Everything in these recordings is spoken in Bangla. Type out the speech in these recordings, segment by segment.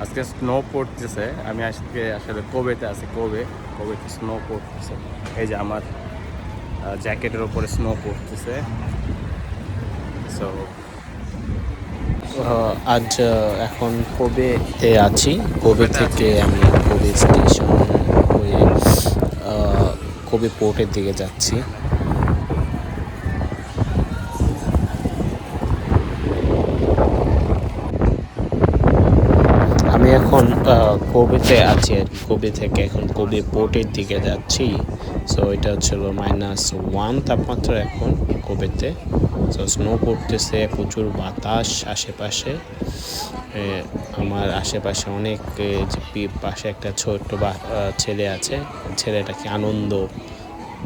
আজকে স্নো পড়তেছে। আমি আজকে আসলে কোবেতে আছি। কোবেতে স্নো পড়তেছে। এই যে আমার জ্যাকেটের উপরে স্নো পড়তেছে। সো আজ এখন কোবেতে আছি। কোবে থেকে আমি কোবে স্টেশন হয়ে কোবে পোর্টের দিকে যাচ্ছি। আমি এখন কোবেতে আছি আর কি। কোবে থেকে এখন কোবে পোর্টের দিকে যাচ্ছি। সো এটা হচ্ছিল -1 তাপমাত্রা এখন কোবেতে। সো স্নো পড়তেছে, প্রচুর বাতাস আশেপাশে। আমার আশেপাশে অনেক পাশে একটা ছোট্ট ছেলে আছে, ছেলেটাকে আনন্দ।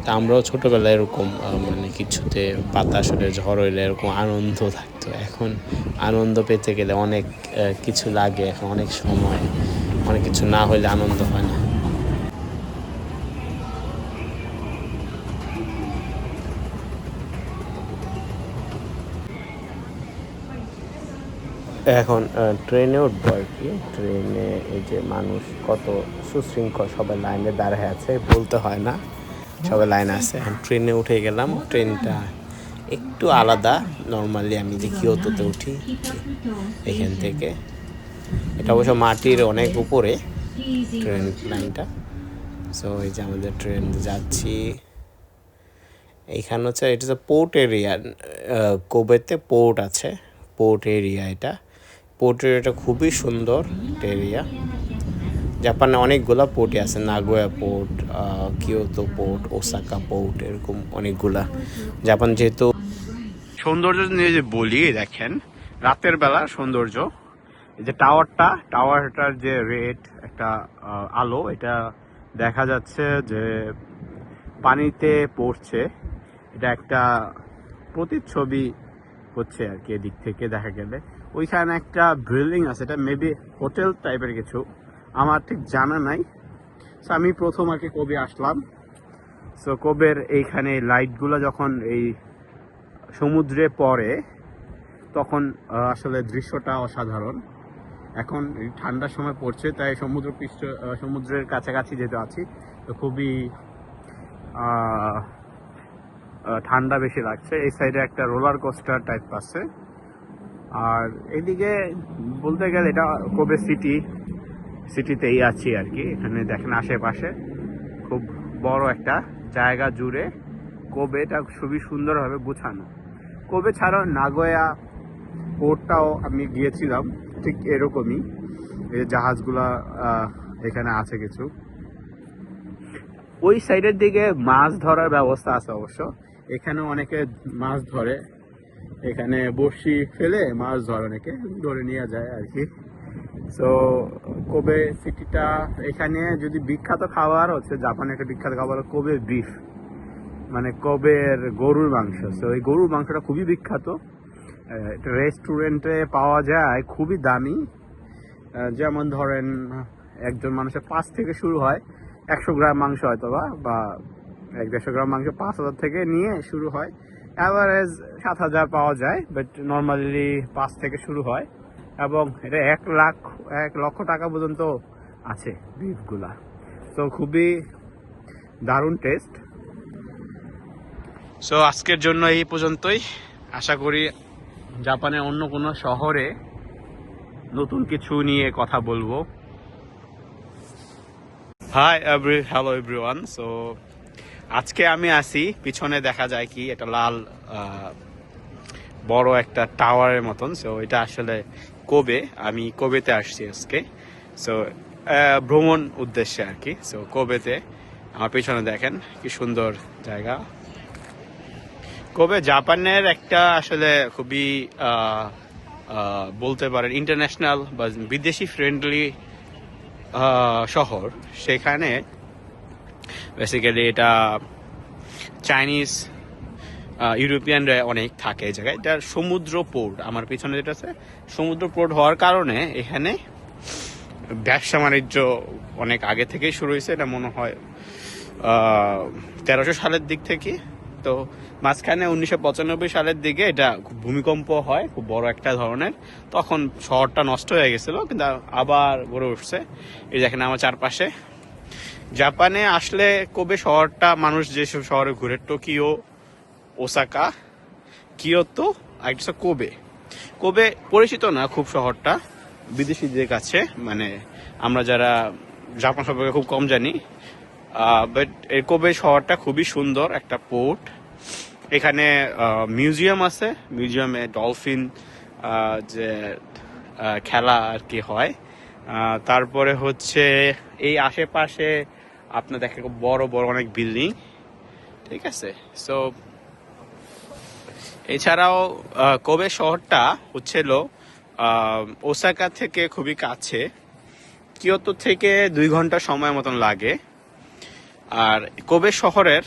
তা আমরাও ছোটোবেলায় এরকম মানে কিছুতে বাতাস হলে ঝড় হইলে এরকম আনন্দ থাকতো। এখন আনন্দ পেতে গেলে অনেক কিছু লাগে, এখন অনেক সময় অনেক কিছু না হইলে আনন্দ হয় না। এখন ট্রেনে উঠবো আর কি। ট্রেনে এই যে মানুষ কত সুশৃঙ্খল, সবাই লাইনে দাঁড়ায় আছে, বলতে হয় না, সবাই লাইনে আছে। এখন ট্রেনে উঠে গেলাম। ট্রেনটা একটু আলাদা। নর্মালি আমি যে কিয়োটোতে উঠি এখান থেকে, এটা অবশ্য মাটির অনেক উপরে ট্রেন লাইনটা। সো এই যে আমাদের ট্রেন যাচ্ছি। এইখানে হচ্ছে এটা হচ্ছে পোর্ট এরিয়া। কোবেতে পোর্ট আছে, পোর্ট এরিয়া। এটা পোর্ট এরিয়াটা খুবই সুন্দর এরিয়া। জাপানে অনেকগুলা পোর্টই আছে, Nagoya port, কিয়োতো port, Osaka port, এরকম অনেকগুলা। জাপান যেহেতু সৌন্দর্য নিয়ে যে বলি, দেখেন রাতের বেলা সৌন্দর্য। এই যে টাওয়ারটার যে রেড একটা আলো, এটা দেখা যাচ্ছে যে পানিতে পড়ছে। এটা একটা প্রতিচ্ছবি হচ্ছে আর কি। এদিক থেকে দেখা গেলে ওইখানে একটা বিল্ডিং আছে, এটা মেবি হোটেল টাইপের কিছু, আমার ঠিক জানা নাই। সো আমি প্রথম আর কি কোবে আসলাম। সো কোবের এইখানে লাইটগুলো যখন এই সমুদ্রে পড়ে তখন আসলে দৃশ্যটা অসাধারণ। এখন ঠান্ডার সময় পড়ছে, তাই সমুদ্রের কাছাকাছি যেতে আছি, তো খুবই ঠান্ডা বেশি লাগছে। এই সাইডে একটা রোলার কোস্টার টাইপ আছে। আর এইদিকে বলতে গেলে এটা কোবে সিটিতেই আছি আর কি। এখানে দেখেন আশেপাশে খুব বড় একটা জায়গা জুড়ে কোবেটা খুবই সুন্দরভাবে গুছানো। কোবে ছাড়াও নাগোয়া পোর্টটাও আমি গিয়েছিলাম, ঠিক এরকমই। এই জাহাজগুলা এখানে আছে কিছু। ওই সাইডের দিকে মাছ ধরার ব্যবস্থা আছে অবশ্য। এখানে অনেকে মাছ ধরে, এখানে বড়শি ফেলে মাছ ধরে, অনেকে ধরে নিয়ে যায় আর কি। সো কোবে সিটিটা, এখানে যদি বিখ্যাত খাবার হচ্ছে, জাপানের একটা বিখ্যাত খাবার কোবে বিফ, মানে কোবের গরুর মাংস। সো এই গরুর মাংসটা খুবই বিখ্যাত। রেস্টুরেন্টে পাওয়া যায়, খুবই দামি। যেমন ধরেন একজন মানুষের 5 থেকে শুরু হয়, 100 গ্রাম মাংস হয়তো বা 1-150 গ্রাম মাংস 5,000 থেকে নিয়ে শুরু হয়। অ্যাভারেজ 7,000 পাওয়া যায়, বাট নর্মালি 5 থেকে শুরু হয়। এবং এটা 1 লক্ষ টাকা পর্যন্ত আছে বিফগুলা। তো খুবই দারুণ টেস্ট। সো আজকের জন্য এই পর্যন্তই। আশা করি জাপানের অন্য কোনো শহরে নতুন কিছু নিয়ে কথা বলবো। Hello everyone. সো আজকে আমি আসি, পিছনে দেখা যায় কি একটা লাল বড় একটা টাওয়ারের মতন। সো এটা আসলে কোবে। আমি কোবেতে আসছি আজকে। সো ভ্রমণ উদ্দেশ্যে আর কি। সো কোবেতে আমার পিছনে দেখেন কি সুন্দর জায়গা। কোবে জাপানের একটা আসলে খুবই বলতে পারেন ইন্টারন্যাশনাল বা বিদেশি ফ্রেন্ডলি শহর। সেখানে বেসিক্যালি এটা চাইনিজ ইউরোপিয়ানরা অনেক থাকে এই জায়গায়। এটা সমুদ্র পোর্ট, আমার পিছনে যেটা আছে সমুদ্র পোর্ট হওয়ার কারণে এখানে ব্যবসা বাণিজ্য অনেক আগে থেকেই শুরু হয়েছে। এটা মনে হয় 1300 সালের দিক থেকে তো মাঝখানে 1995 সালের দিকে এটা খুব ভূমিকম্প হয়, খুব বড় একটা ধরনের। তখন শহরটা নষ্ট হয়ে গেছিল, কিন্তু আবার গড়ে উঠছে। এই দেখেন আমার চারপাশে। জাপানে আসলে কোবে শহরটা মানুষ যেসব শহরে ঘুরে, টোকিও, ওসাকা, কিয়োতো, আর একটা কোবে। কোবে পরিচিত না খুব শহরটা বিদেশিদের কাছে, মানে আমরা যারা জাপান সম্পর্কে খুব কম জানি। বাট এই কোবে শহরটা খুবই সুন্দর একটা পোর্ট। এখানে মিউজিয়াম আছে, মিউজিয়ামে ডলফিন যে খেলা আর কি হয়। তারপরে হচ্ছে এই আশেপাশে আপনার দেখে বড় বড় অনেক বিল্ডিং, ঠিক আছে। সো এছাড়াও কোবে শহরটা হচ্ছিল ওসাকা থেকে খুবই কাছে, কিয়োতো থেকে 2 ঘন্টা সময় মতন লাগে। আর কোবে শহরের